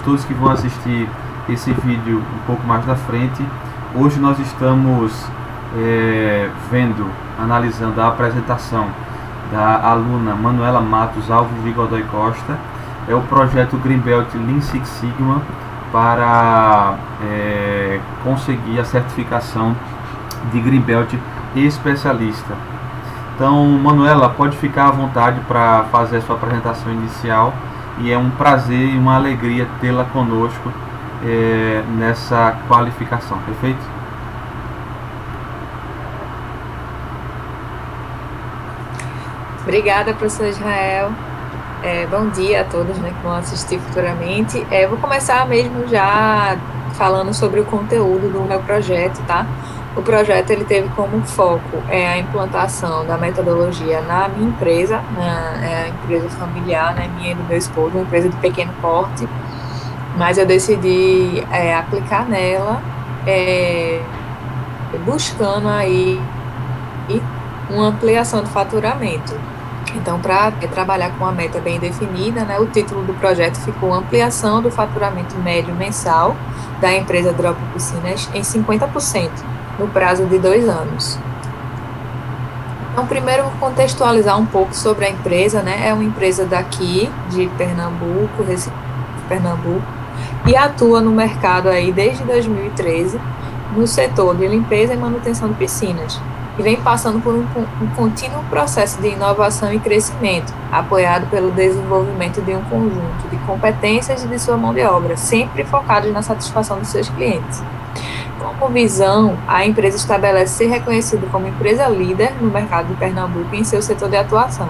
todos que vão assistir esse vídeo um pouco mais da frente. Hoje nós estamos analisando a apresentação da aluna Manuela Matos Alves de Godoy Costa. É o projeto Greenbelt Lean Six Sigma para conseguir a certificação de Greenbelt especialista. Então, Manuela, pode ficar à vontade para fazer a sua apresentação inicial, e é um prazer e uma alegria tê-la conosco nessa qualificação, perfeito? Obrigada, professor Israel. Bom dia a todos, né, que vão assistir futuramente. Vou começar mesmo já falando sobre o conteúdo do meu projeto, tá? O projeto ele teve como foco a implantação da metodologia na minha empresa, a empresa familiar, né, minha e do meu esposo, uma empresa de pequeno porte, mas eu decidi aplicar nela, buscando aí uma ampliação do faturamento. Então, para trabalhar com uma meta bem definida, né, o título do projeto ficou Ampliação do Faturamento Médio Mensal da empresa Drop Piscinas em 50%, no prazo de 2 anos. Então, primeiro, vou contextualizar um pouco sobre a empresa, né? É uma empresa daqui, de Pernambuco, Recife, Pernambuco, e atua no mercado aí desde 2013, no setor de limpeza e manutenção de piscinas, e vem passando por um contínuo processo de inovação e crescimento, apoiado pelo desenvolvimento de um conjunto de competências e de sua mão de obra, sempre focados na satisfação dos seus clientes. Como visão, a empresa estabelece ser reconhecida como empresa líder no mercado de Pernambuco em seu setor de atuação,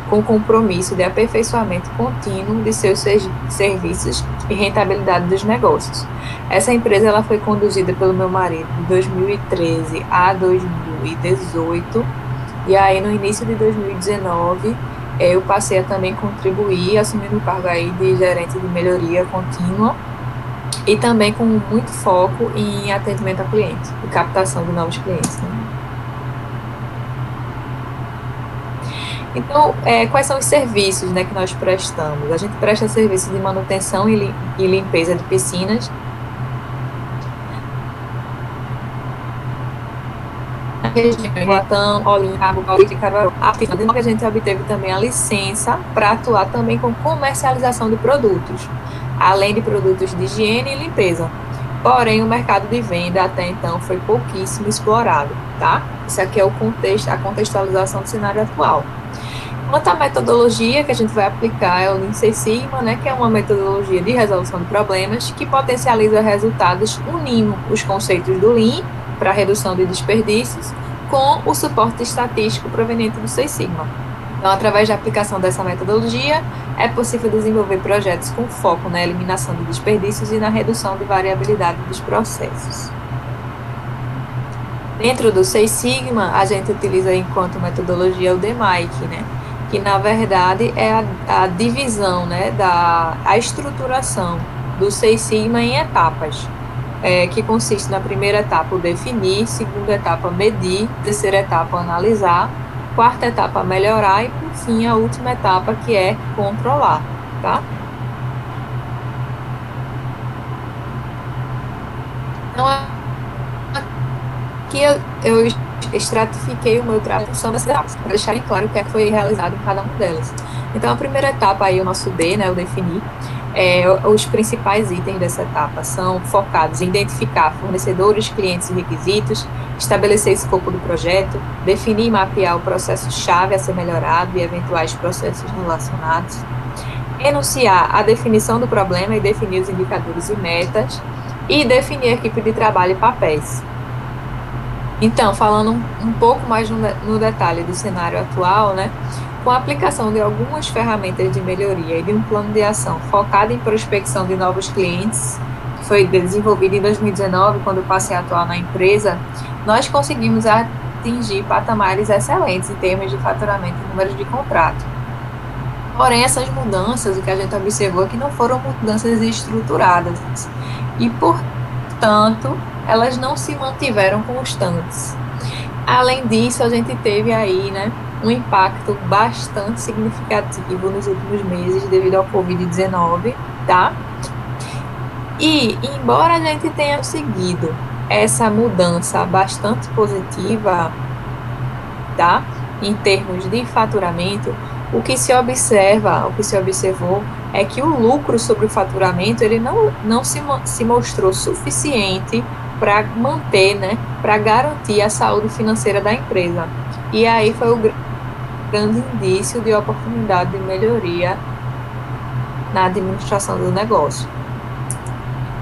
com compromisso de aperfeiçoamento contínuo de seus serviços e rentabilidade dos negócios. Essa empresa ela foi conduzida pelo meu marido de 2013 a 2018, e aí no início de 2019 eu passei a também contribuir, assumindo o cargo aí de gerente de melhoria contínua, e também com muito foco em atendimento ao cliente e captação de novos clientes, né? Então, quais são os serviços, né, que nós prestamos? A gente presta serviço de manutenção e limpeza de piscinas, Guatã, Olinda, Cabo e Caruaru. A gente obteve também a licença para atuar também com comercialização de produtos, além de produtos de higiene e limpeza. Porém, o mercado de venda até então foi pouquíssimo explorado, tá? Isso aqui é o contexto, a contextualização do cenário atual. Quanto à metodologia que a gente vai aplicar é o Lean Six Sigma, né, que é uma metodologia de resolução de problemas que potencializa resultados unindo os conceitos do Lean para redução de desperdícios com o suporte estatístico proveniente do Six Sigma. Então, através da aplicação dessa metodologia, é possível desenvolver projetos com foco na eliminação de desperdícios e na redução de variabilidade dos processos. Dentro do Six Sigma, a gente utiliza enquanto metodologia o DMAIC, né? Que na verdade é a divisão, né, a estruturação do Six Sigma em etapas, que consiste na primeira etapa o definir, segunda etapa medir, terceira etapa analisar, quarta etapa melhorar e por fim a última etapa que é controlar, tá? Então aqui eu estratifiquei o meu trabalho para deixar bem claro o que foi realizado em cada uma delas. Então, a primeira etapa aí, o nosso D, né, o definir, os principais itens dessa etapa são focados em identificar fornecedores, clientes e requisitos, estabelecer escopo do projeto, definir e mapear o processo-chave a ser melhorado e eventuais processos relacionados, enunciar a definição do problema e definir os indicadores e metas, e definir a equipe de trabalho e papéis. Então, falando um pouco mais no detalhe do cenário atual, né, com a aplicação de algumas ferramentas de melhoria e de um plano de ação focado em prospecção de novos clientes, que foi desenvolvido em 2019, quando eu passei a atuar na empresa, nós conseguimos atingir patamares excelentes em termos de faturamento e números de contrato. Porém, essas mudanças, o que a gente observou é que não foram mudanças estruturadas e, portanto, elas não se mantiveram constantes. Além disso, a gente teve aí, né, um impacto bastante significativo nos últimos meses devido ao Covid-19, tá? E, embora a gente tenha conseguido essa mudança bastante positiva, tá? Em termos de faturamento, o que se observou é que o lucro sobre o faturamento, ele não se mostrou suficiente para manter, né, para garantir a saúde financeira da empresa. E aí foi o grande indício de oportunidade de melhoria na administração do negócio.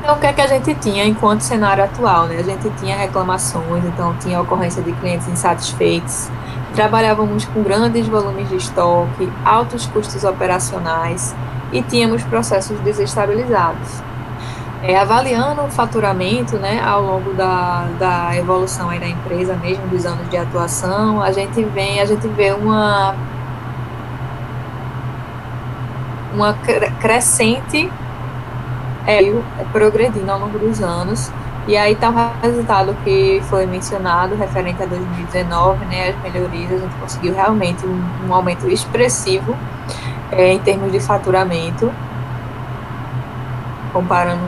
Então, o que é que a gente tinha enquanto cenário atual, né? A gente tinha reclamações, então tinha ocorrência de clientes insatisfeitos, trabalhávamos com grandes volumes de estoque, altos custos operacionais e tínhamos processos desestabilizados. Avaliando o faturamento, né, ao longo da evolução aí da empresa, mesmo dos anos de atuação, a gente vê uma crescente progredindo ao longo dos anos. E aí está o resultado que foi mencionado, referente a 2019, né, as melhorias, a gente conseguiu realmente um aumento expressivo em termos de faturamento, comparando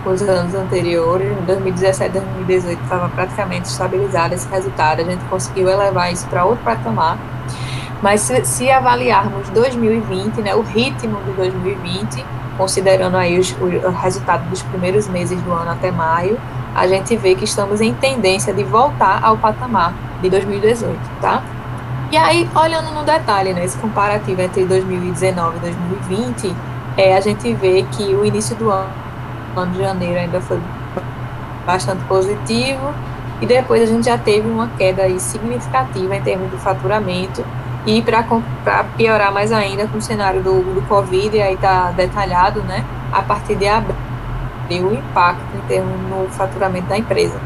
com os anos anteriores. Em 2017, 2018 estava praticamente estabilizado esse resultado, a gente conseguiu elevar isso para outro patamar. Mas se avaliarmos 2020, né, o ritmo de 2020, considerando aí o resultado dos primeiros meses do ano até maio, a gente vê que estamos em tendência de voltar ao patamar de 2018, tá? E aí, olhando no detalhe, né, esse comparativo entre 2019 e 2020, a gente vê que o início do ano de janeiro ainda foi bastante positivo, e depois a gente já teve uma queda aí significativa em termos de faturamento. E para piorar mais ainda com o cenário do Covid, aí está detalhado, né, a partir de abril, o impacto em termos no faturamento da empresa.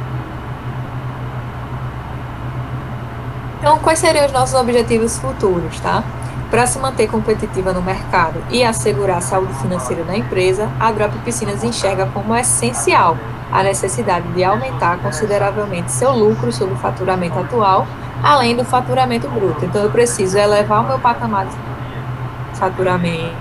Então, quais seriam os nossos objetivos futuros, tá? Para se manter competitiva no mercado e assegurar a saúde financeira da empresa, a Drop Piscinas enxerga como essencial a necessidade de aumentar consideravelmente seu lucro sobre o faturamento atual, além do faturamento bruto. Então, eu preciso elevar o meu patamar de faturamento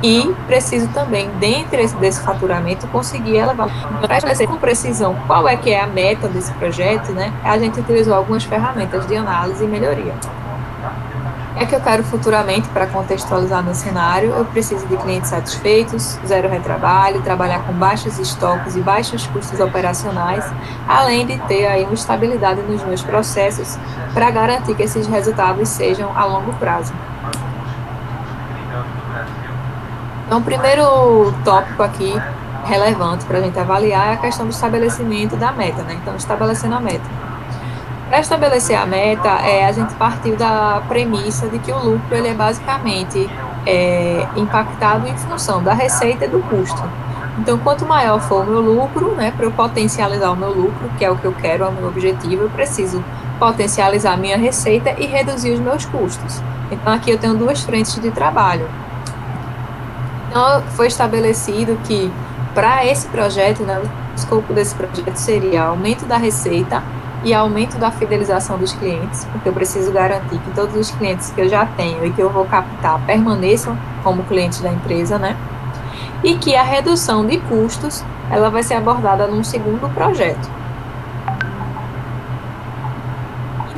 e preciso também, dentro desse faturamento, conseguir elevar. Para estabelecer com precisão qual é que é a meta desse projeto, né, a gente utilizou algumas ferramentas de análise e melhoria. O que é que eu quero futuramente para contextualizar meu cenário? Eu preciso de clientes satisfeitos, zero retrabalho, trabalhar com baixos estoques e baixos custos operacionais, além de ter aí uma estabilidade nos meus processos para garantir que esses resultados sejam a longo prazo. Então, o primeiro tópico aqui relevante para a gente avaliar é a questão do estabelecimento da meta, né? Então, estabelecendo a meta. Para estabelecer a meta, a gente partiu da premissa de que o lucro ele é basicamente impactado em função da receita e do custo. Então, quanto maior for o meu lucro, né, para eu potencializar o meu lucro, que é o que eu quero, é o meu objetivo, eu preciso potencializar a minha receita e reduzir os meus custos. Então, aqui eu tenho duas frentes de trabalho. Então, foi estabelecido que, para esse projeto, né, o escopo desse projeto seria aumento da receita e aumento da fidelização dos clientes, porque eu preciso garantir que todos os clientes que eu já tenho e que eu vou captar permaneçam como clientes da empresa, né? E que a redução de custos, ela vai ser abordada num segundo projeto.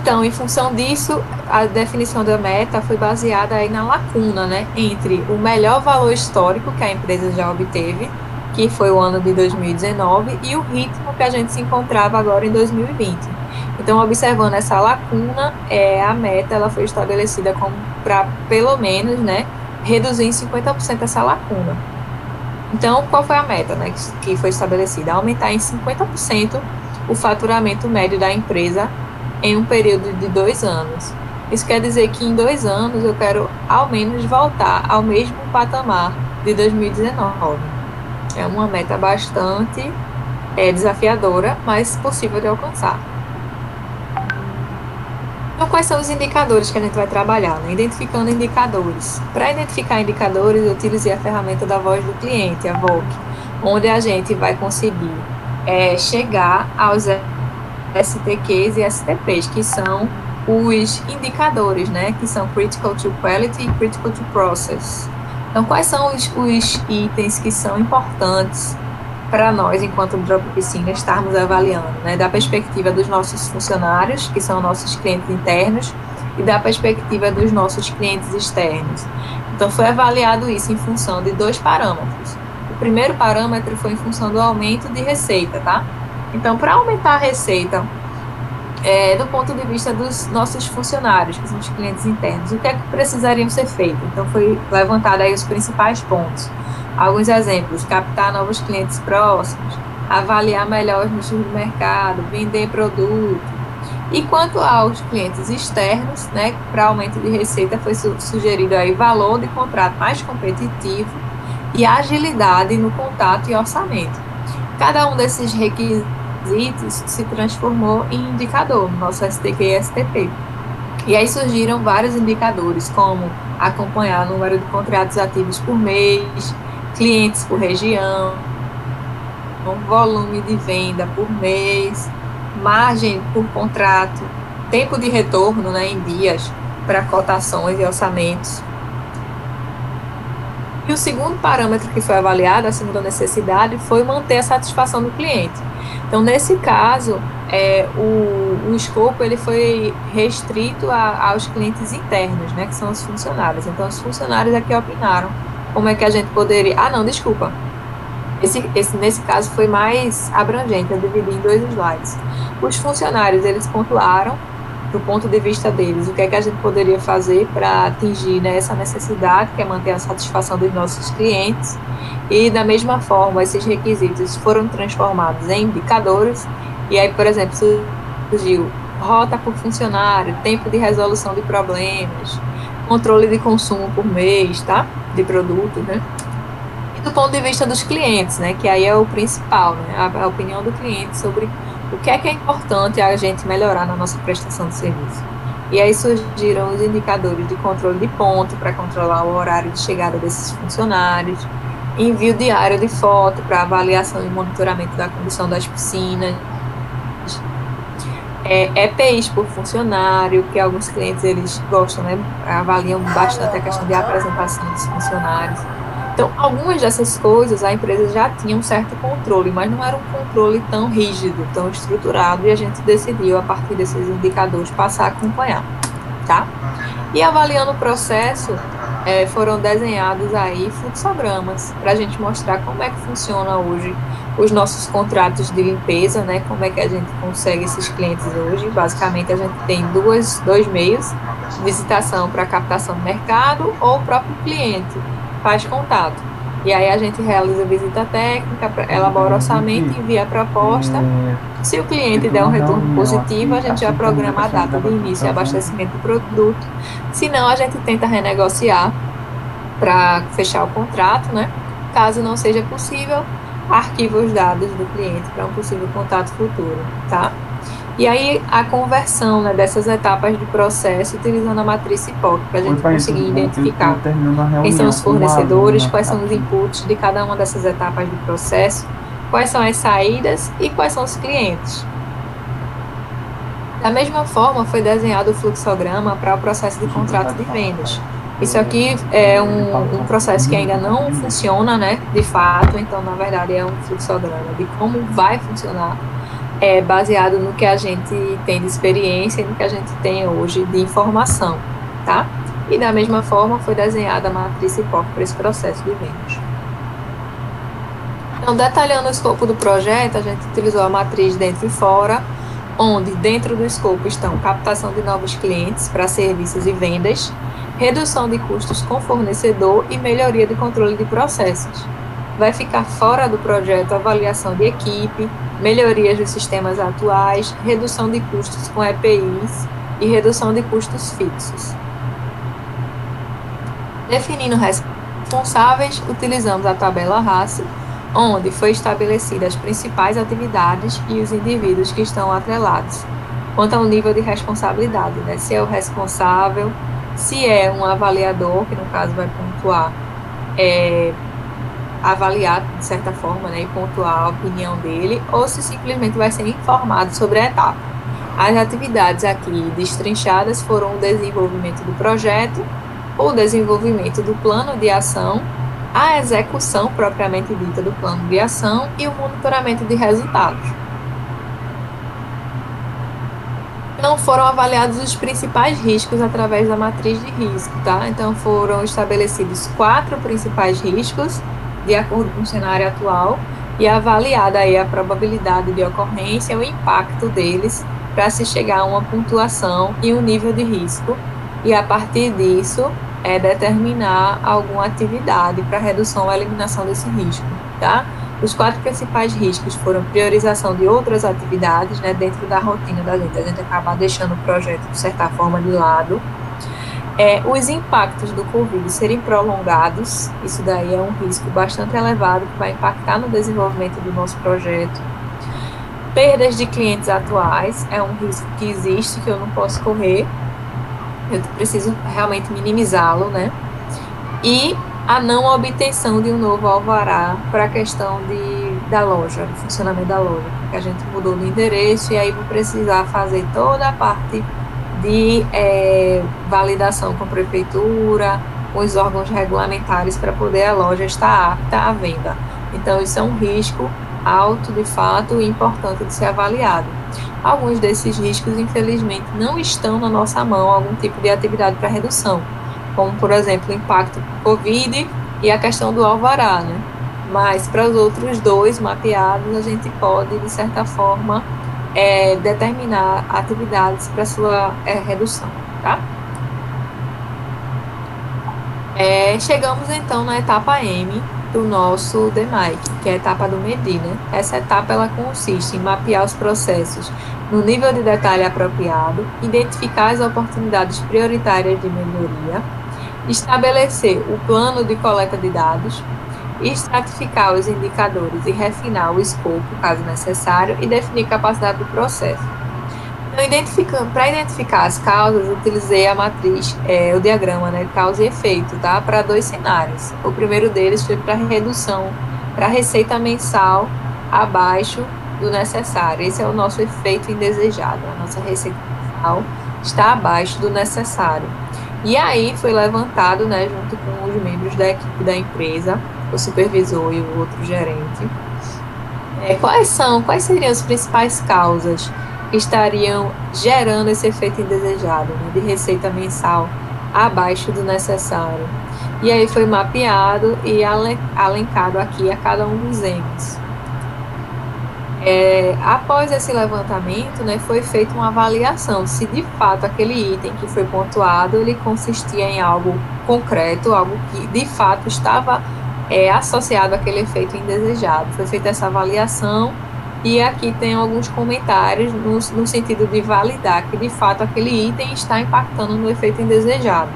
Então, em função disso, a definição da meta foi baseada aí na lacuna, né, entre o melhor valor histórico que a empresa já obteve, que foi o ano de 2019, e o ritmo que a gente se encontrava agora em 2020. Então, observando essa lacuna, a meta ela foi estabelecida como para, pelo menos, né, reduzir em 50% essa lacuna. Então, qual foi a meta, né, que foi estabelecida? Aumentar em 50% o faturamento médio da empresa em um período de 2 anos. Isso quer dizer que em 2 anos eu quero, ao menos, voltar ao mesmo patamar de 2019. É uma meta bastante desafiadora, mas possível de alcançar. Então, quais são os indicadores que a gente vai trabalhar? Né? Identificando indicadores. Para identificar indicadores, eu utilizei a ferramenta da voz do cliente, a VOC, onde a gente vai conseguir chegar aos STQs e STPs, que são os indicadores, né, que são Critical to Quality e Critical to Process. Então, quais são os itens que são importantes para nós, enquanto Drop Piscina, estarmos avaliando, né, da perspectiva dos nossos funcionários, que são nossos clientes internos, e da perspectiva dos nossos clientes externos. Então, foi avaliado isso em função de 2 parâmetros. O primeiro parâmetro foi em função do aumento de receita, tá? Então, para aumentar a receita, do ponto de vista dos nossos funcionários, que são os clientes internos, o que é que precisariam ser feito? Então, foi levantado aí os principais pontos. Alguns exemplos: captar novos clientes próximos, avaliar melhor os nichos do mercado, vender produto. E quanto aos clientes externos, né, para aumento de receita foi sugerido aí valor de contrato mais competitivo e agilidade no contato e orçamento. Cada um desses requisitos se transformou em indicador no nosso STQ e STP. E aí surgiram vários indicadores, como acompanhar o número de contratos ativos por mês, clientes por região, volume de venda por mês, margem por contrato, tempo de retorno, né, em dias para cotações e orçamentos. E o segundo parâmetro que foi avaliado, a segunda necessidade, foi manter a satisfação do cliente. Então, nesse caso, o escopo ele foi restrito aos clientes internos, né, que são os funcionários. Então, os funcionários é que opinaram como é que a gente poderia... Nesse caso foi mais abrangente, eu dividi em 2 slides. Os funcionários, eles pontuaram, do ponto de vista deles, o que é que a gente poderia fazer para atingir, né, essa necessidade, que é manter a satisfação dos nossos clientes. E, da mesma forma, esses requisitos foram transformados em indicadores. E aí, por exemplo, surgiu rota por funcionário, tempo de resolução de problemas, controle de consumo por mês, tá? De produto, né? Do ponto de vista dos clientes, né, que aí é o principal, né, a opinião do cliente sobre o que é importante a gente melhorar na nossa prestação de serviço. E aí surgiram os indicadores de controle de ponto para controlar o horário de chegada desses funcionários, envio diário de foto para avaliação e monitoramento da condição das piscinas, EPIs por funcionário, que alguns clientes eles gostam, né, avaliam bastante a questão de apresentação dos funcionários. Então, algumas dessas coisas a empresa já tinha um certo controle, mas não era um controle tão rígido, tão estruturado, e a gente decidiu, a partir desses indicadores, passar a acompanhar, tá? E avaliando o processo, foram desenhados aí fluxogramas, para a gente mostrar como é que funciona hoje os nossos contratos de limpeza, né? Como é que a gente consegue esses clientes hoje. Basicamente, a gente tem dois meios: visitação para captação do mercado ou o próprio cliente faz contato. E aí a gente realiza visita técnica, elabora orçamento, envia a proposta. Se o cliente der um retorno positivo, a gente já programa a data de início e abastecimento do produto. Se não, a gente tenta renegociar para fechar o contrato, né? Caso não seja possível, arquiva os dados do cliente para um possível contato futuro, tá? E aí, a conversão, né, dessas etapas de processo, utilizando a matriz CIPOC, para a gente conseguir identificar quem são os fornecedores, quais são os inputs de cada uma dessas etapas do processo, quais são as saídas e quais são os clientes. Da mesma forma, foi desenhado o fluxograma para o processo de contrato de vendas. Isso aqui é um processo que ainda não funciona, né, de fato, então, na verdade, é um fluxograma de como vai funcionar, baseado no que a gente tem de experiência e no que a gente tem hoje de informação, tá? E da mesma forma foi desenhada a matriz CIPOC para esse processo de vendas. Então, detalhando o escopo do projeto, a gente utilizou a matriz dentro e fora, onde dentro do escopo estão captação de novos clientes para serviços e vendas, redução de custos com fornecedor e melhoria de controle de processos. Vai ficar fora do projeto avaliação de equipe, melhorias dos sistemas atuais, redução de custos com EPIs e redução de custos fixos. Definindo responsáveis, utilizamos a tabela RACE, onde foi estabelecidas as principais atividades e os indivíduos que estão atrelados, quanto ao nível de responsabilidade, né? Se é o responsável, se é um avaliador, que no caso vai pontuar, avaliar de certa forma, né, e pontuar a opinião dele, ou se simplesmente vai ser informado sobre a etapa. As atividades aqui destrinchadas foram o desenvolvimento do projeto, o desenvolvimento do plano de ação, a execução propriamente dita do plano de ação e o monitoramento de resultados. Então, foram avaliados os principais riscos através da matriz de risco, tá? Então, foram estabelecidos 4 principais riscos, de acordo com o cenário atual, e avaliada aí a probabilidade de ocorrência, o impacto deles, para se chegar a uma pontuação e um nível de risco, e a partir disso, determinar alguma atividade para redução ou eliminação desse risco, tá? Os 4 principais riscos foram priorização de outras atividades, né, dentro da rotina da gente, a gente acaba deixando o projeto, de certa forma, de lado. Os impactos do Covid serem prolongados, isso daí é um risco bastante elevado que vai impactar no desenvolvimento do nosso projeto. Perdas de clientes atuais é um risco que existe, que eu não posso correr, eu preciso realmente minimizá-lo, né? E a não obtenção de um novo alvará para a questão da loja, do funcionamento da loja, porque a gente mudou de endereço e aí vou precisar fazer toda a parte de validação com a prefeitura, com os órgãos regulamentares para poder a loja estar apta à venda. Então, isso é um risco alto, de fato, e importante de ser avaliado. Alguns desses riscos, infelizmente, não estão na nossa mão, algum tipo de atividade para redução, como, por exemplo, o impacto do Covid e a questão do alvará, né? Mas, para os outros 2 mapeados, a gente pode, de certa forma, determinar atividades para sua redução, tá? Chegamos, então, na etapa M do nosso DMAIC, que é a etapa do medir, né? Essa etapa, ela consiste em mapear os processos no nível de detalhe apropriado, identificar as oportunidades prioritárias de melhoria, estabelecer o plano de coleta de dados, estratificar os indicadores e refinar o escopo, caso necessário, e definir capacidade do processo. Então, para identificar as causas, eu utilizei a matriz, o diagrama, né, causa e efeito, tá? Para 2 cenários. O primeiro deles foi para redução, para receita mensal abaixo do necessário. Esse é o nosso efeito indesejado. A nossa receita mensal está abaixo do necessário. E aí foi levantado, né, junto com os membros da equipe da empresa, o supervisor e o outro gerente, quais seriam as principais causas que estariam gerando esse efeito indesejado, né, de receita mensal abaixo do necessário. E aí foi mapeado e alencado aqui a cada um dos M's. Após esse levantamento, né, foi feita uma avaliação se de fato aquele item que foi pontuado, ele consistia em algo concreto, algo que de fato estava associado àquele efeito indesejado. Foi feita essa avaliação e aqui tem alguns comentários no sentido de validar que de fato aquele item está impactando no efeito indesejado.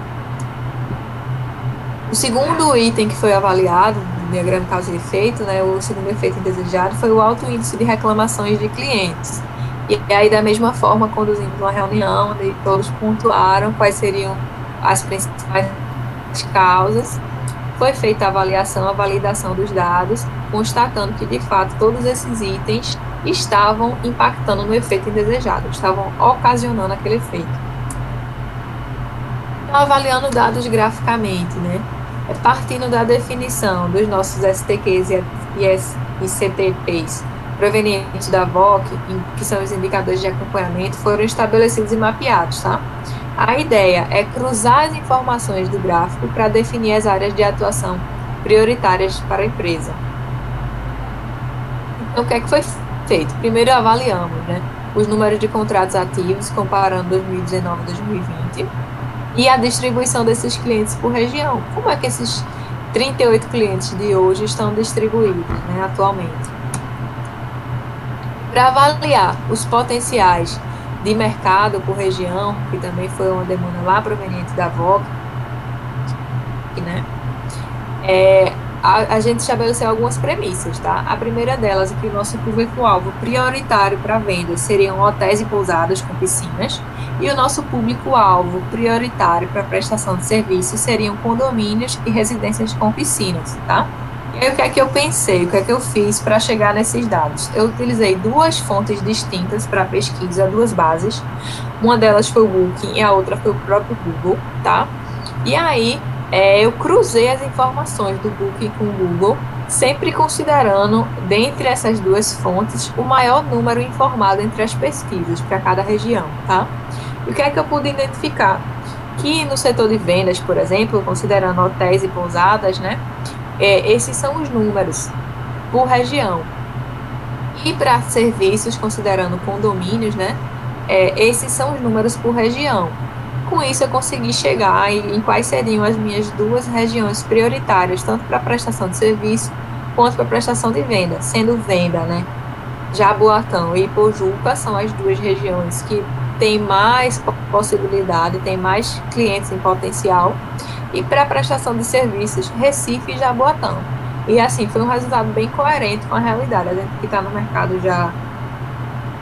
O segundo item que foi avaliado, no diagrama causa e efeito, né, o segundo efeito indesejado, foi o alto índice de reclamações de clientes. E aí, da mesma forma, conduzimos uma reunião onde todos pontuaram quais seriam as principais causas. Foi feita a avaliação, a validação dos dados, constatando que, de fato, todos esses itens estavam impactando no efeito indesejado, estavam ocasionando aquele efeito. Então, avaliando dados graficamente, né? Partindo da definição dos nossos STQs e CTPs provenientes da VOC, que são os indicadores de acompanhamento, foram estabelecidos e mapeados, tá? A ideia é cruzar as informações do gráfico para definir as áreas de atuação prioritárias para a empresa. Então, o que é que foi feito? Primeiro, avaliamos, né, os números de contratos ativos, comparando 2019 e 2020, e a distribuição desses clientes por região. Como é que esses 38 clientes de hoje estão distribuídos, né, atualmente? Para avaliar os potenciais de mercado por região, que também foi uma demanda lá proveniente da VOC, né? A gente estabeleceu algumas premissas, tá? A primeira delas é que o nosso público-alvo prioritário para vendas seriam hotéis e pousadas com piscinas, e o nosso público-alvo prioritário para prestação de serviços seriam condomínios e residências com piscinas, tá? E E o que é que eu pensei, o que é que eu fiz para chegar nesses dados? Eu utilizei duas fontes distintas para pesquisa, duas bases. Uma delas foi o Booking e a outra foi o próprio Google, tá? E aí, eu cruzei as informações do Booking com o Google, sempre considerando, dentre essas duas fontes, o maior número informado entre as pesquisas para cada região, tá? E o que é que eu pude identificar? Que no setor de vendas, por exemplo, considerando hotéis e pousadas, né? Esses são os números por região. E para serviços, considerando condomínios, né? Esses são os números por região. Com isso, eu consegui chegar em quais seriam as minhas duas regiões prioritárias, tanto para prestação de serviço quanto para prestação de venda, sendo venda, né? Jaboatão e Ipojuca são as duas regiões que têm mais possibilidade, têm mais clientes em potencial, e para prestação de serviços, Recife e Jaboatão. E assim, foi um resultado bem coerente com a realidade. A gente que está no mercado já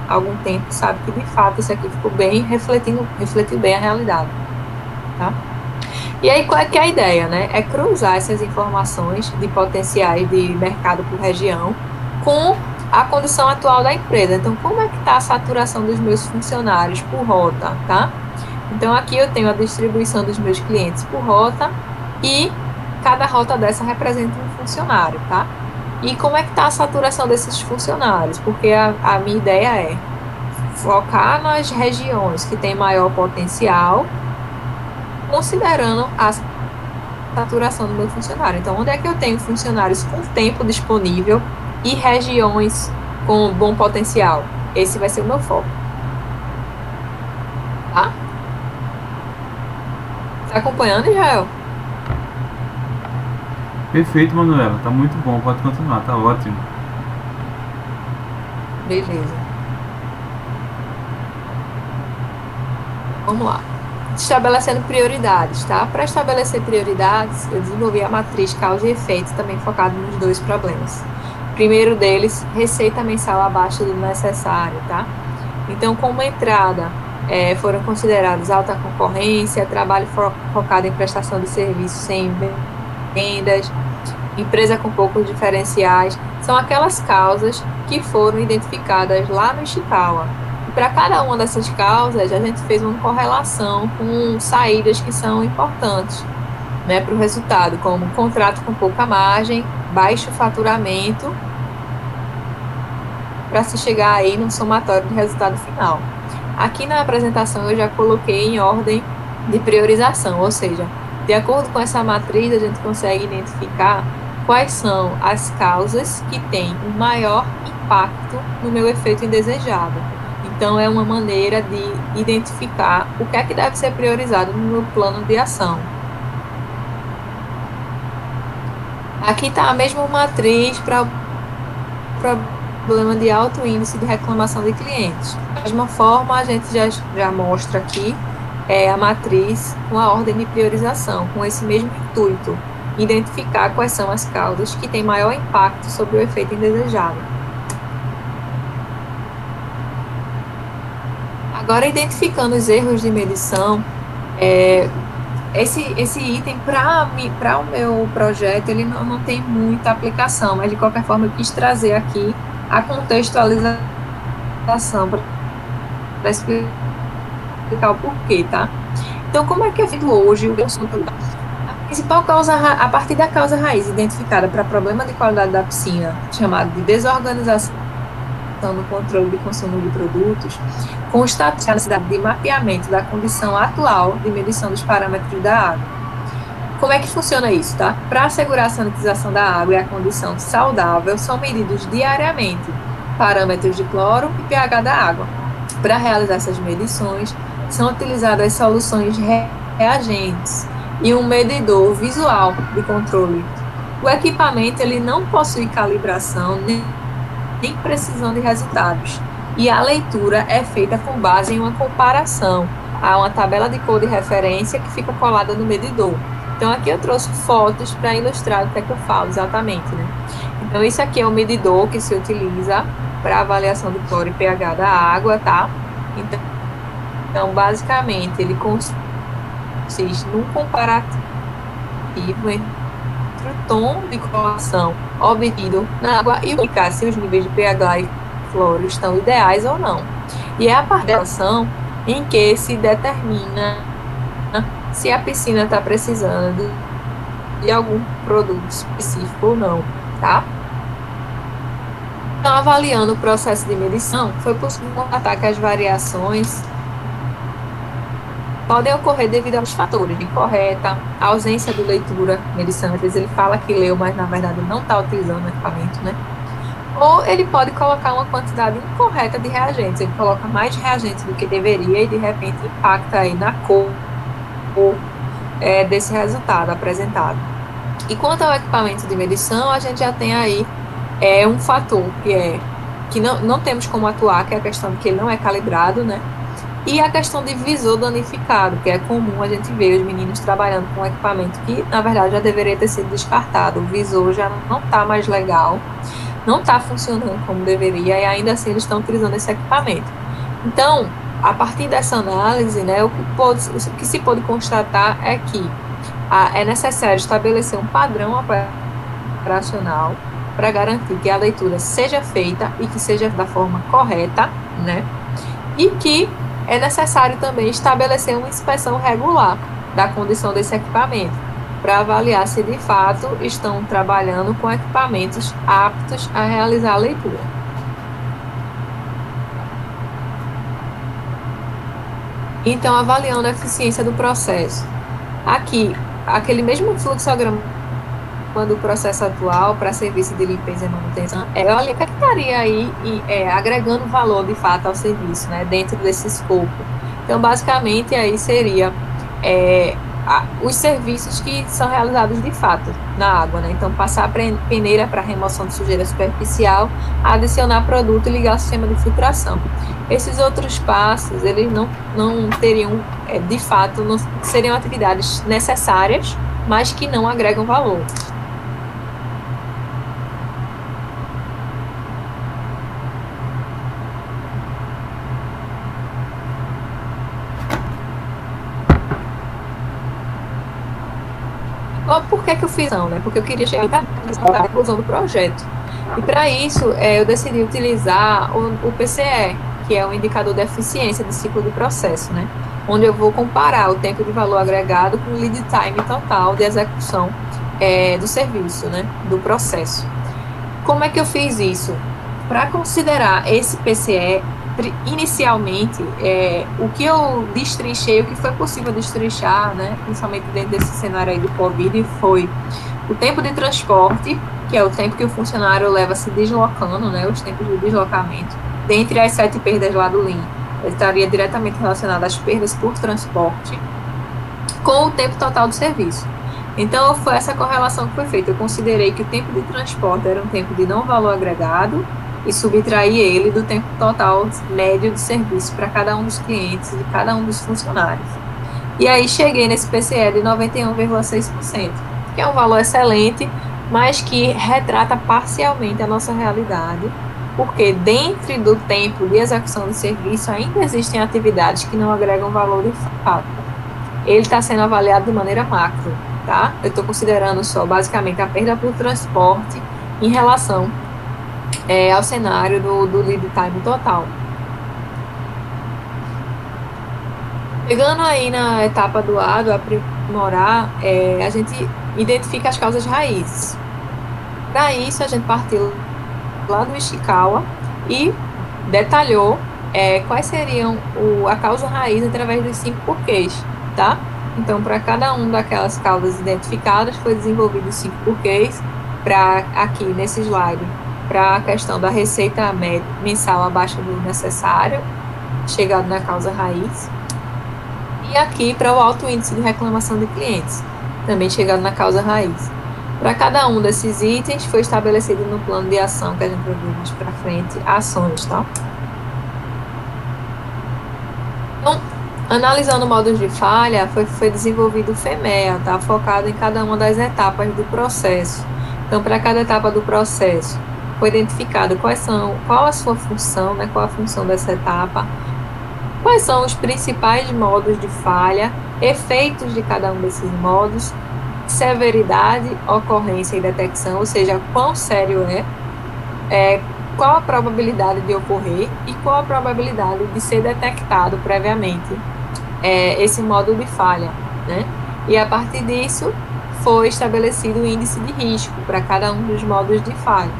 há algum tempo sabe que, de fato, isso aqui ficou bem, refletiu bem a realidade, tá? E aí, qual é que é a ideia, né? É cruzar essas informações de potenciais de mercado por região com a condição atual da empresa. Então, como é que está a saturação dos meus funcionários por rota, tá? Então, aqui eu tenho a distribuição dos meus clientes por rota e cada rota dessa representa um funcionário, tá? E como é que está a saturação desses funcionários? Porque a minha ideia é focar nas regiões que têm maior potencial, considerando a saturação do meu funcionário. Então, onde é que eu tenho funcionários com tempo disponível e regiões com bom potencial? Esse vai ser o meu foco. Tá? Tá acompanhando, Israel? Perfeito, Manuela. Tá muito bom. Pode continuar. Tá ótimo. Beleza. Vamos lá. Estabelecendo prioridades, tá? Para estabelecer prioridades, eu desenvolvi a matriz causa e efeito, também focado nos dois problemas. O primeiro deles, receita mensal abaixo do necessário, tá? Então, como entrada, foram considerados alta concorrência, trabalho focado em prestação de serviços sem vendas, empresa com poucos diferenciais, são aquelas causas que foram identificadas lá no Ishikawa. E para cada uma dessas causas, a gente fez uma correlação com saídas que são importantes, né, para o resultado, como contrato com pouca margem, baixo faturamento, para se chegar aí no somatório de resultado final. Aqui na apresentação eu já coloquei em ordem de priorização, ou seja, de acordo com essa matriz, a gente consegue identificar quais são as causas que têm o maior impacto no meu efeito indesejado. Então, é uma maneira de identificar o que é que deve ser priorizado no meu plano de ação. Aqui está a mesma matriz para o problema de alto índice de reclamação de clientes. Da mesma forma, a gente já mostra aqui a matriz com a ordem de priorização, com esse mesmo intuito, identificar quais são as causas que têm maior impacto sobre o efeito indesejado. Agora, identificando os erros de medição, esse item, para o meu projeto, ele não tem muita aplicação, mas de qualquer forma eu quis trazer aqui a contextualização para explicar o porquê, tá? Então, como é que é feito hoje o consulta? A principal causa, a partir da causa raiz identificada para problema de qualidade da piscina, chamado de desorganização no controle de consumo de produtos, constatou a necessidade de mapeamento da condição atual de medição dos parâmetros da água. Como é que funciona isso, tá? Para assegurar a sanitização da água e a condição saudável, são medidos diariamente parâmetros de cloro e pH da água. Para realizar essas medições, são utilizadas soluções reagentes e um medidor visual de controle. O equipamento ele não possui calibração nem precisão de resultados, e a leitura é feita com base em uma comparação. Há uma tabela de cor de referência que fica colada no medidor. Então, aqui eu trouxe fotos para ilustrar o que é que eu falo exatamente, né? Então, isso aqui é o medidor que se utiliza para avaliação do cloro e pH da água, tá? Então, basicamente, ele consiste num comparativo entre o tom de coloração obtido na água e verificar se os níveis de pH e flúor estão ideais ou não. E é a partir da ação em que se determina se a piscina está precisando de algum produto específico ou não, tá? Então, avaliando o processo de medição, foi possível constatar que as variações podem ocorrer devido aos fatores de correta, ausência de leitura, medição, às vezes ele fala que leu, mas na verdade não está utilizando o equipamento, né? Ou ele pode colocar uma quantidade incorreta de reagentes, ele coloca mais reagentes do que deveria e de repente impacta aí na cor desse resultado apresentado. E quanto ao equipamento de medição, a gente já tem aí um fator que não temos como atuar, que é a questão de que ele não é calibrado, né? E a questão de visor danificado, que é comum a gente ver os meninos trabalhando com equipamento que, na verdade, já deveria ter sido descartado. O visor já não está mais legal, não está funcionando como deveria, e ainda assim eles estão utilizando esse equipamento. Então, a partir dessa análise, né, o que se pode constatar é que é necessário estabelecer um padrão operacional para garantir que a leitura seja feita e que seja da forma correta, né? E que é necessário também estabelecer uma inspeção regular da condição desse equipamento, para avaliar se de fato estão trabalhando com equipamentos aptos a realizar a leitura. Então, avaliando a eficiência do processo. Aqui, aquele mesmo fluxograma do processo atual para serviço de limpeza e manutenção, olha, o que estaria aí agregando valor, de fato, ao serviço, né, dentro desse escopo. Então, basicamente, aí seria os serviços que são realizados, de fato, na água, né, então, passar a peneira para remoção de sujeira superficial, adicionar produto e ligar o sistema de filtração. Esses outros passos, eles não teriam, de fato, não seriam atividades necessárias, mas que não agregam valor. Por que eu fiz isso, né? Porque eu queria chegar à conclusão do projeto. E para isso, eu decidi utilizar o PCE, que é o indicador de eficiência de ciclo de processo, né? Onde eu vou comparar o tempo de valor agregado com o lead time total de execução do serviço, né? Do processo. Como é que eu fiz isso? Para considerar esse PCE, inicialmente, o que eu destrinchei, o que foi possível destrinchar, né, principalmente dentro desse cenário aí do Covid, foi o tempo de transporte, que é o tempo que o funcionário leva se deslocando, né, os tempos de deslocamento, dentre as 7 perdas lá do Lean, estaria diretamente relacionado às perdas por transporte, com o tempo total do serviço. Então, foi essa correlação que foi feita. Eu considerei que o tempo de transporte era um tempo de não valor agregado, e subtrair ele do tempo total médio de serviço para cada um dos clientes e cada um dos funcionários. E aí cheguei nesse PCE de 91,6%, que é um valor excelente, mas que retrata parcialmente a nossa realidade, porque dentro do tempo de execução do serviço ainda existem atividades que não agregam valor de fato. Ele está sendo avaliado de maneira macro, tá? Eu estou considerando só basicamente a perda por transporte em relação ao cenário do lead time total. Chegando aí na etapa do A, do aprimorar, a gente identifica as causas raízes. Para isso, a gente partiu lá do Ishikawa e detalhou quais seriam a causa raiz através dos 5 porquês, tá? Então, para cada uma daquelas causas identificadas, foi desenvolvido 5 porquês, para aqui nesse slide, para a questão da receita mensal abaixo do necessário, chegado na causa raiz, e aqui para o alto índice de reclamação de clientes, também chegado na causa raiz. Para cada um desses itens, foi estabelecido no plano de ação, que a gente vai ver mais para frente, ações, tá? Então, analisando modos de falha, foi desenvolvido o FEMEA, tá? Focado em cada uma das etapas do processo. Então, para cada etapa do processo, foi identificado qual a sua função, né, qual a função dessa etapa, quais são os principais modos de falha, efeitos de cada um desses modos, severidade, ocorrência e detecção, ou seja, quão sério qual a probabilidade de ocorrer e qual a probabilidade de ser detectado previamente esse modo de falha, né? E a partir disso foi estabelecido o índice de risco para cada um dos modos de falha.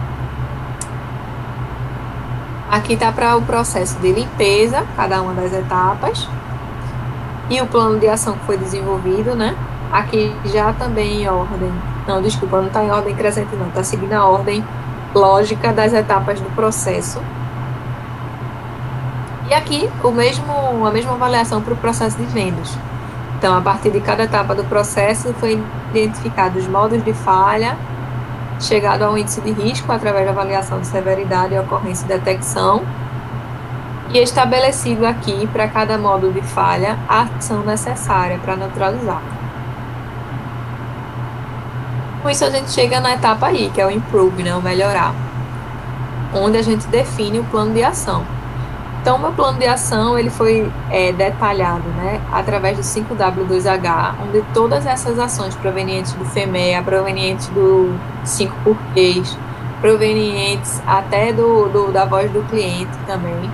Aqui está para o processo de limpeza, cada uma das etapas, e o plano de ação que foi desenvolvido, né? Aqui já também em ordem, não, desculpa, não está em ordem crescente não, está seguindo a ordem lógica das etapas do processo. E aqui a mesma avaliação para o processo de vendas. Então, a partir de cada etapa do processo, foi identificado os modos de falha, chegado ao índice de risco através da avaliação de severidade, ocorrência e detecção, e estabelecido aqui, para cada modo de falha, a ação necessária para neutralizar. Com isso, a gente chega na etapa I, que é o improve, né, o melhorar, onde a gente define o plano de ação. Então, o meu plano de ação ele foi detalhado, né, através do 5W2H, onde todas essas ações provenientes do FEMEA, provenientes do 5 porquês, provenientes até da voz do cliente também,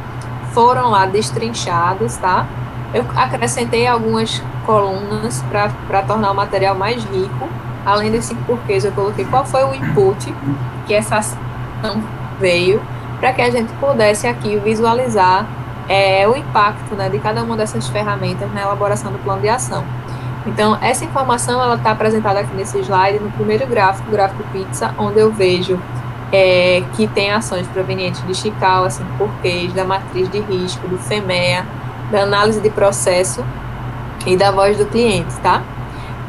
foram lá destrinchados, tá? Eu acrescentei algumas colunas para tornar o material mais rico. Além dos 5 porquês, eu coloquei qual foi o input que essa ação veio, para que a gente pudesse aqui visualizar o impacto, né, de cada uma dessas ferramentas na elaboração do plano de ação. Então, essa informação ela está apresentada aqui nesse slide, no primeiro gráfico, o gráfico pizza, onde eu vejo que tem ações provenientes de Ishikawa, 5 porquês, da matriz de risco, do FEMEA, da análise de processo e da voz do cliente, tá?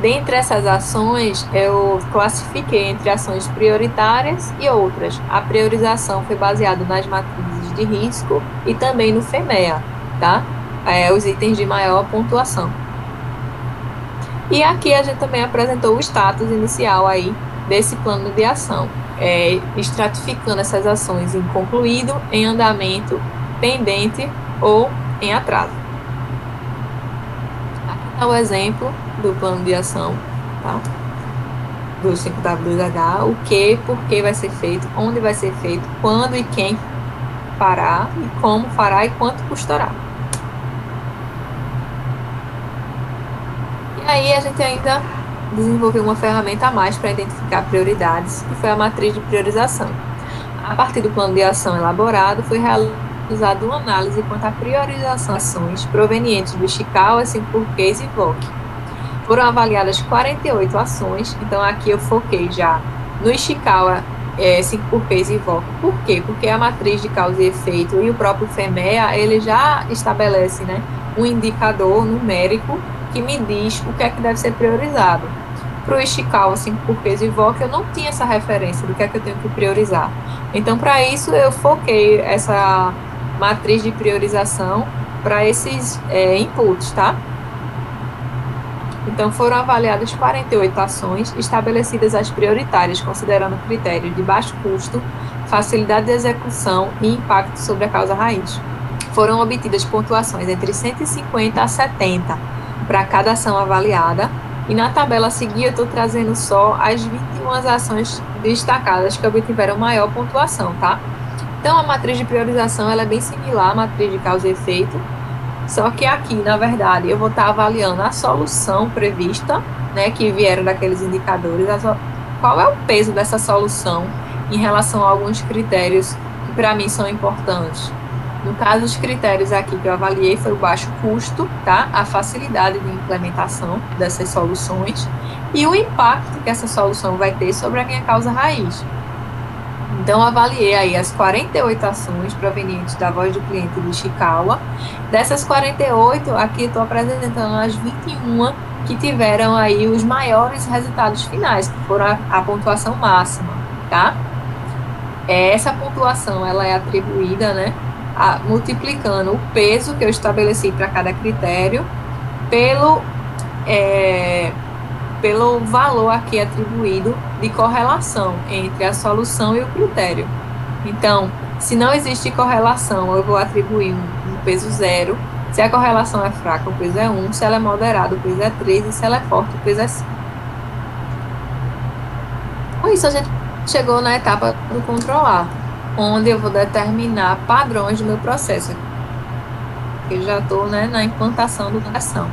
Dentre essas ações, eu classifiquei entre ações prioritárias e outras. A priorização foi baseada nas matrizes de risco e também no FEMEA, tá? Os itens de maior pontuação. E aqui a gente também apresentou o status inicial aí desse plano de ação, estratificando essas ações em concluído, em andamento, pendente ou em atraso. Aqui está o exemplo do plano de ação, tá? Do 5W2H, o que, por que vai ser feito, onde vai ser feito, quando e quem fará, e como fará e quanto custará. E aí a gente ainda desenvolveu uma ferramenta a mais para identificar prioridades, que foi a matriz de priorização. A partir do plano de ação elaborado, foi realizada uma análise quanto à priorização de ações provenientes do Ishikawa, 5 porquês e VOC. Foram avaliadas 48 ações, então aqui eu foquei já no Ishikawa, 5 porquês e VOC. Por quê? Porque a matriz de causa e efeito e o próprio FEMEA, ele já estabelece, né, um indicador numérico que me diz o que é que deve ser priorizado. Para o Ishikawa, 5 porquês e VOC, eu não tinha essa referência do que é que eu tenho que priorizar. Então, para isso, eu foquei essa matriz de priorização para esses inputs, tá? Então, foram avaliadas 48 ações, estabelecidas as prioritárias, considerando critérios de baixo custo, facilidade de execução e impacto sobre a causa raiz. Foram obtidas pontuações entre 150 a 70 para cada ação avaliada, e na tabela a seguir eu estou trazendo só as 21 ações destacadas que obtiveram maior pontuação, tá? Então, a matriz de priorização ela é bem similar à matriz de causa e efeito, só que aqui, na verdade, eu vou estar avaliando a solução prevista, né, que vieram daqueles indicadores, qual é o peso dessa solução em relação a alguns critérios que para mim são importantes. No caso, os critérios aqui que eu avaliei foi o baixo custo, tá? A facilidade de implementação dessas soluções e o impacto que essa solução vai ter sobre a minha causa raiz. Então, avaliei aí as 48 ações provenientes da voz do cliente de Ishikawa. Dessas 48, aqui estou apresentando as 21 que tiveram aí os maiores resultados finais, que foram a pontuação máxima, tá? Essa pontuação, ela é atribuída, né, multiplicando o peso que eu estabeleci para cada critério pelo valor aqui atribuído de correlação entre a solução e o critério. Então, se não existe correlação, eu vou atribuir um peso 0. Se a correlação é fraca, o peso é 1. Se ela é moderada, o peso é 3. E se ela é forte, o peso é 5. isso a gente chegou na etapa do controlar, onde eu vou determinar padrões do meu processo. Eu já estou, né, na implantação do ação.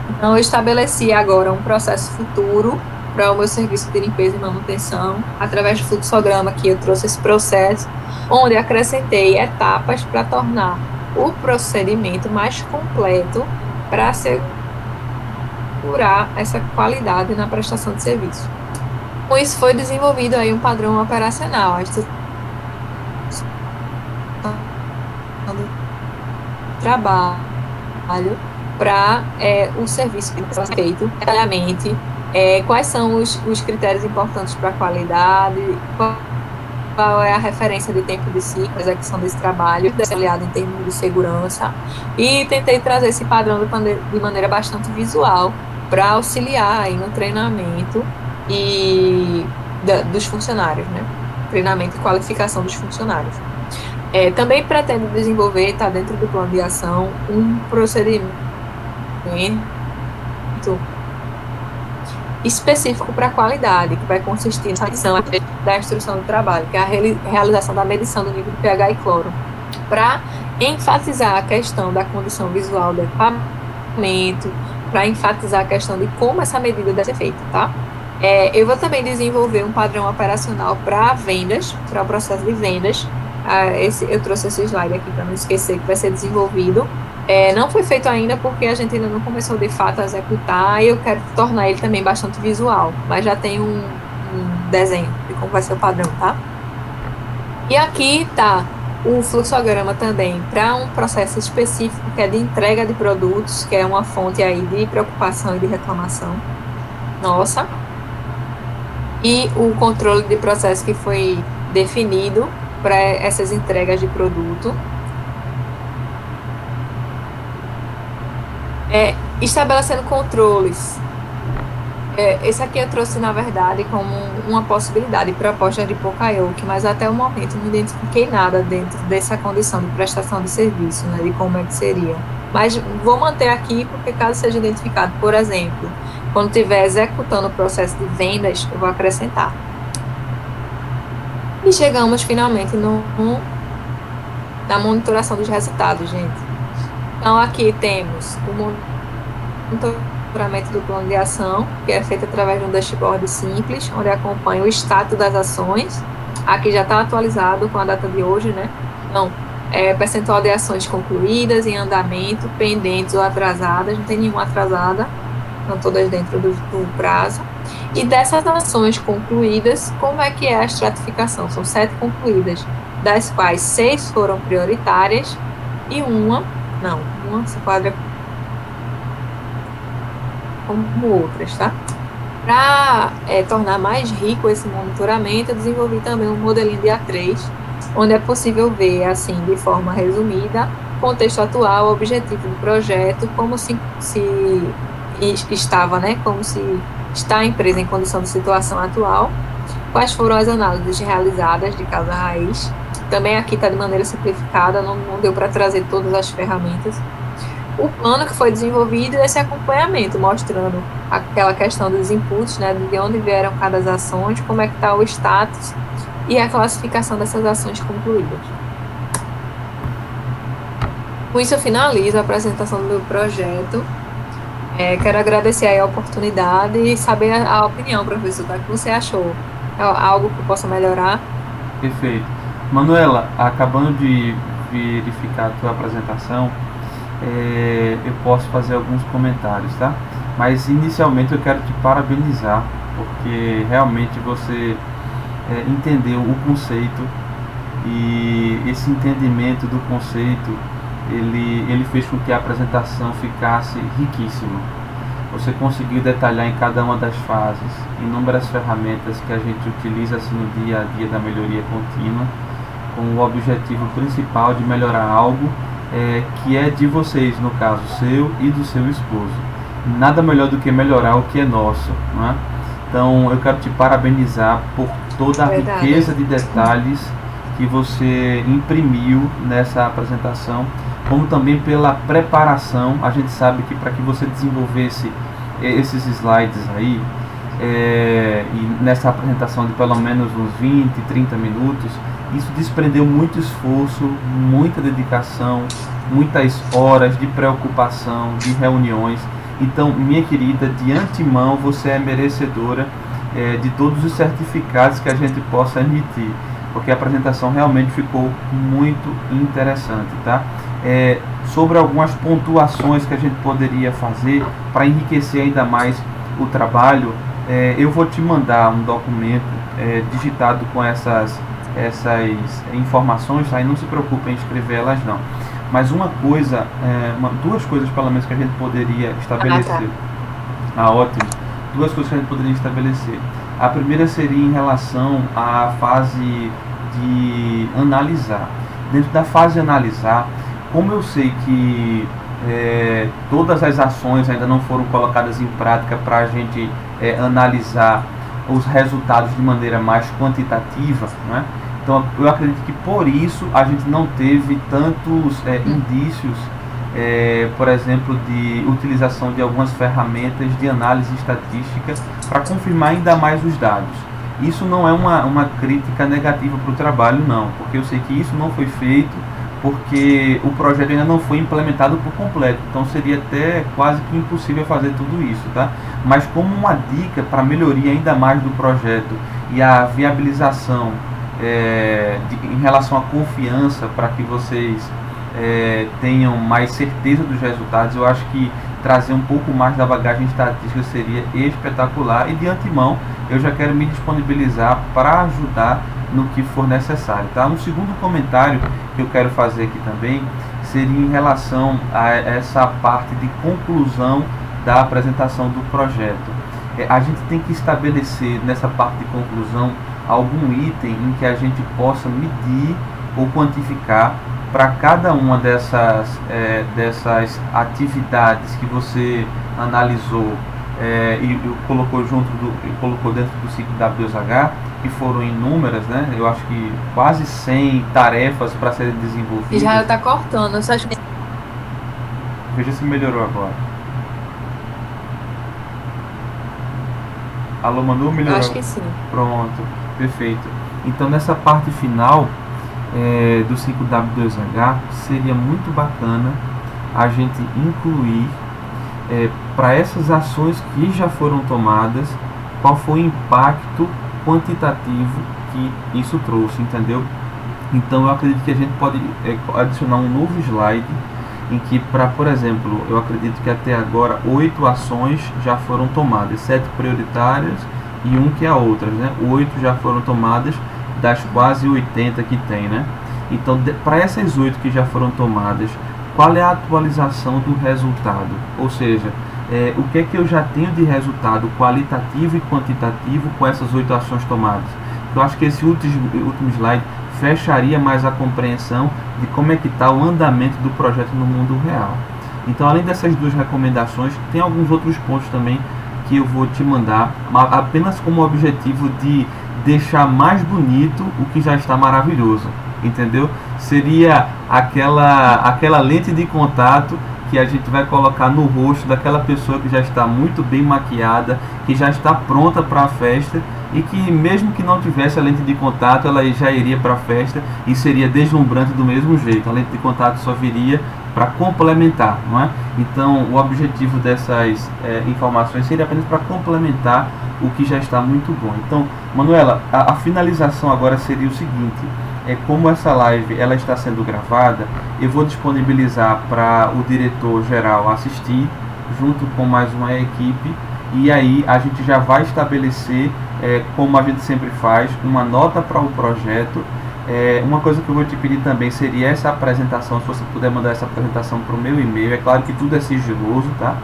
Então, eu estabeleci agora um processo futuro para o meu serviço de limpeza e manutenção, através do fluxograma que eu trouxe esse processo, onde acrescentei etapas para tornar o procedimento mais completo para assegurar essa qualidade na prestação de serviço. Com isso foi desenvolvido aí um padrão operacional, a trabalho para o serviço que está feito diariamente, quais são os critérios importantes para a qualidade, qual é a referência de tempo de ciclo, execução desse trabalho, avaliado em termos de segurança, e tentei trazer esse padrão de maneira bastante visual para auxiliar aí no treinamento dos funcionários, né? Treinamento e qualificação dos funcionários. Também pretendo desenvolver, está dentro do plano de ação, um procedimento específico para a qualidade, que vai consistir na medição da instrução do trabalho, que é a realização da medição do nível de pH e cloro, para enfatizar a questão da condição visual do equipamento, para enfatizar a questão de como essa medida deve ser feita, tá? Eu vou também desenvolver um padrão operacional para vendas, para o processo de vendas. Eu trouxe esse slide aqui para não esquecer, que vai ser desenvolvido. Não foi feito ainda porque a gente ainda não começou de fato a executar, e eu quero tornar ele também bastante visual, mas já tem um desenho de como vai ser o padrão, tá? E aqui tá o fluxograma também para um processo específico que é de entrega de produtos, que é uma fonte aí de preocupação e de reclamação nossa, e o controle de processo que foi definido para essas entregas de produto. Estabelecendo controles. Esse aqui eu trouxe, na verdade, como uma possibilidade, proposta de Poca-Yoke, mas até o momento não identifiquei nada dentro dessa condição de prestação de serviço, né, de como é que seria. Mas vou manter aqui, porque caso seja identificado, por exemplo, quando estiver executando o processo de vendas, eu vou acrescentar. E chegamos finalmente na monitoração dos resultados, gente. Então, aqui temos o monitoramento do plano de ação, que é feito através de um dashboard simples, onde acompanha o status das ações. Aqui já está atualizado com a data de hoje, né? Então, percentual de ações concluídas, em andamento, pendentes ou atrasadas, não tem nenhuma atrasada, estão todas dentro do prazo. E dessas ações concluídas, como é que é a estratificação? São 7 concluídas, das quais 6 foram prioritárias e uma se quadra como outras, tá? Para tornar mais rico esse monitoramento, eu desenvolvi também um modelinho de A3, onde é possível ver, assim, de forma resumida, contexto atual, objetivo do projeto, como se estava, né? Como se está a empresa em condição de situação atual, quais foram as análises realizadas de causa raiz. Também aqui está de maneira simplificada, não deu para trazer todas as ferramentas. O plano que foi desenvolvido e esse acompanhamento, mostrando aquela questão dos inputs, né, de onde vieram cada ações, como é que está o status e a classificação dessas ações concluídas. Com isso eu finalizo a apresentação do meu projeto. Quero agradecer aí a oportunidade e saber a opinião, professor, o que você achou? Algo que eu possa melhorar? Perfeito. Manuela, acabando de verificar a tua apresentação, eu posso fazer alguns comentários, tá? Mas inicialmente eu quero te parabenizar, porque realmente você entendeu o conceito, e esse entendimento do conceito ele fez com que a apresentação ficasse riquíssima. Você conseguiu detalhar em cada uma das fases inúmeras ferramentas que a gente utiliza assim, no dia a dia da melhoria contínua, com o objetivo principal de melhorar algo que é de vocês, no caso seu e do seu esposo. Nada melhor do que melhorar o que é nosso, não é? Então eu quero te parabenizar por toda a riqueza de detalhes que você imprimiu nessa apresentação, como também pela preparação. A gente sabe que para que você desenvolvesse esses slides aí, e nessa apresentação de pelo menos uns 20, 30 minutos, isso desprendeu muito esforço, muita dedicação, muitas horas de preocupação, de reuniões. Então, minha querida, de antemão você é merecedora de todos os certificados que a gente possa emitir, porque a apresentação realmente ficou muito interessante, tá? Sobre algumas pontuações que a gente poderia fazer para enriquecer ainda mais o trabalho, eu vou te mandar um documento digitado com essas informações, tá? E não se preocupe em escrever elas não. Mas duas coisas pelo menos que a gente poderia estabelecer. Ótimo. Duas coisas que a gente poderia estabelecer. A primeira seria em relação à fase de analisar. Dentro da fase de analisar, como eu sei que todas as ações ainda não foram colocadas em prática para a gente analisar os resultados de maneira mais quantitativa, né? Então eu acredito que por isso a gente não teve tantos indícios, por exemplo, de utilização de algumas ferramentas de análise estatística para confirmar ainda mais os dados. Isso não é uma crítica negativa para o trabalho, não, porque eu sei que isso não foi feito porque o projeto ainda não foi implementado por completo, então seria até quase que impossível fazer tudo isso, tá? Mas como uma dica para melhoria ainda mais do projeto e a viabilização em relação à confiança, para que vocês tenham mais certeza dos resultados, eu acho que trazer um pouco mais da bagagem estatística seria espetacular, e de antemão eu já quero me disponibilizar para ajudar no que for necessário, tá? Um segundo comentário que eu quero fazer aqui também seria em relação a essa parte de conclusão da apresentação do projeto. A gente tem que estabelecer nessa parte de conclusão algum item em que a gente possa medir ou quantificar para cada uma dessas atividades que você analisou e colocou colocou dentro do ciclo W2H, que foram inúmeras, né? Eu acho que quase 100 tarefas para serem desenvolvidas. E já está cortando, eu só acho que... Veja se melhorou agora. Alô, Manu, melhorou? Eu acho que sim. Pronto, perfeito. Então, nessa parte final do ciclo W2H, seria muito bacana a gente incluir para essas ações que já foram tomadas, qual foi o impacto quantitativo que isso trouxe, entendeu? Então eu acredito que a gente pode adicionar um novo slide em que, por exemplo, eu acredito que até agora 8 ações já foram tomadas, 7 prioritárias e 1 que é outras, né? 8 já foram tomadas das quase 80 que tem, né? Então, para essas 8 que já foram tomadas, qual é a atualização do resultado? Ou seja, o que é que eu já tenho de resultado qualitativo e quantitativo com essas 8 ações tomadas? Eu acho que esse último slide fecharia mais a compreensão de como é que está o andamento do projeto no mundo real. Então, além dessas duas recomendações, tem alguns outros pontos também que eu vou te mandar, apenas como objetivo de deixar mais bonito o que já está maravilhoso, entendeu? Seria aquela lente de contato que a gente vai colocar no rosto daquela pessoa que já está muito bem maquiada, que já está pronta para a festa, e que mesmo que não tivesse a lente de contato, ela já iria para a festa e seria deslumbrante do mesmo jeito. A lente de contato só viria para complementar, não é? Então, o objetivo dessas informações seria apenas para complementar o que já está muito bom. Então, Manuela, a finalização agora seria o seguinte: como essa live ela está sendo gravada, eu vou disponibilizar para o diretor geral assistir, junto com mais uma equipe, e aí a gente já vai estabelecer, como a gente sempre faz, uma nota para o projeto. Uma coisa que eu vou te pedir também seria essa apresentação, se você puder mandar essa apresentação para o meu e-mail. É claro que tudo é sigiloso, tá?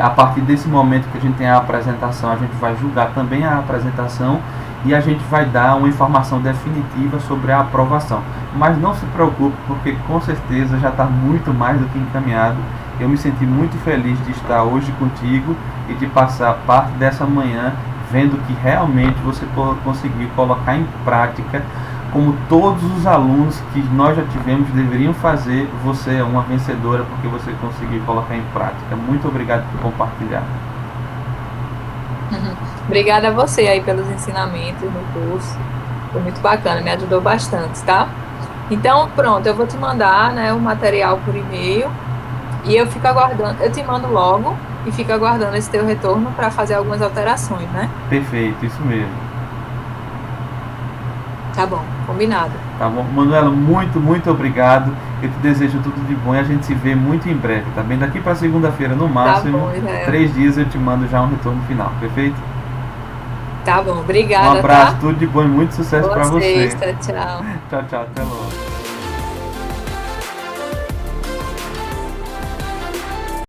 A partir desse momento que a gente tem a apresentação, a gente vai julgar também a apresentação e a gente vai dar uma informação definitiva sobre a aprovação. Mas não se preocupe, porque com certeza já está muito mais do que encaminhado. Eu me senti muito feliz de estar hoje contigo e de passar parte dessa manhã vendo que realmente você conseguiu colocar em prática, como todos os alunos que nós já tivemos deveriam fazer. Você é uma vencedora porque você conseguiu colocar em prática. Muito obrigado por compartilhar. Obrigada a você aí pelos ensinamentos no curso. Foi muito bacana, me ajudou bastante, tá? Então, pronto, eu vou te mandar, né, o material por e-mail e eu fico aguardando, eu te mando logo e fico aguardando esse teu retorno para fazer algumas alterações, né? Perfeito, isso mesmo. Tá bom, combinado. Tá bom? Manuela, muito, muito obrigado. Eu te desejo tudo de bom e a gente se vê muito em breve, tá bem? Daqui para segunda-feira, no máximo, Tá bom, Israel. 3 dias eu te mando já um retorno final, perfeito? Tá bom, obrigada, Um abraço, tá? tudo de bom e muito sucesso para Boa você. sexta, tchau. Tchau, tchau, até logo.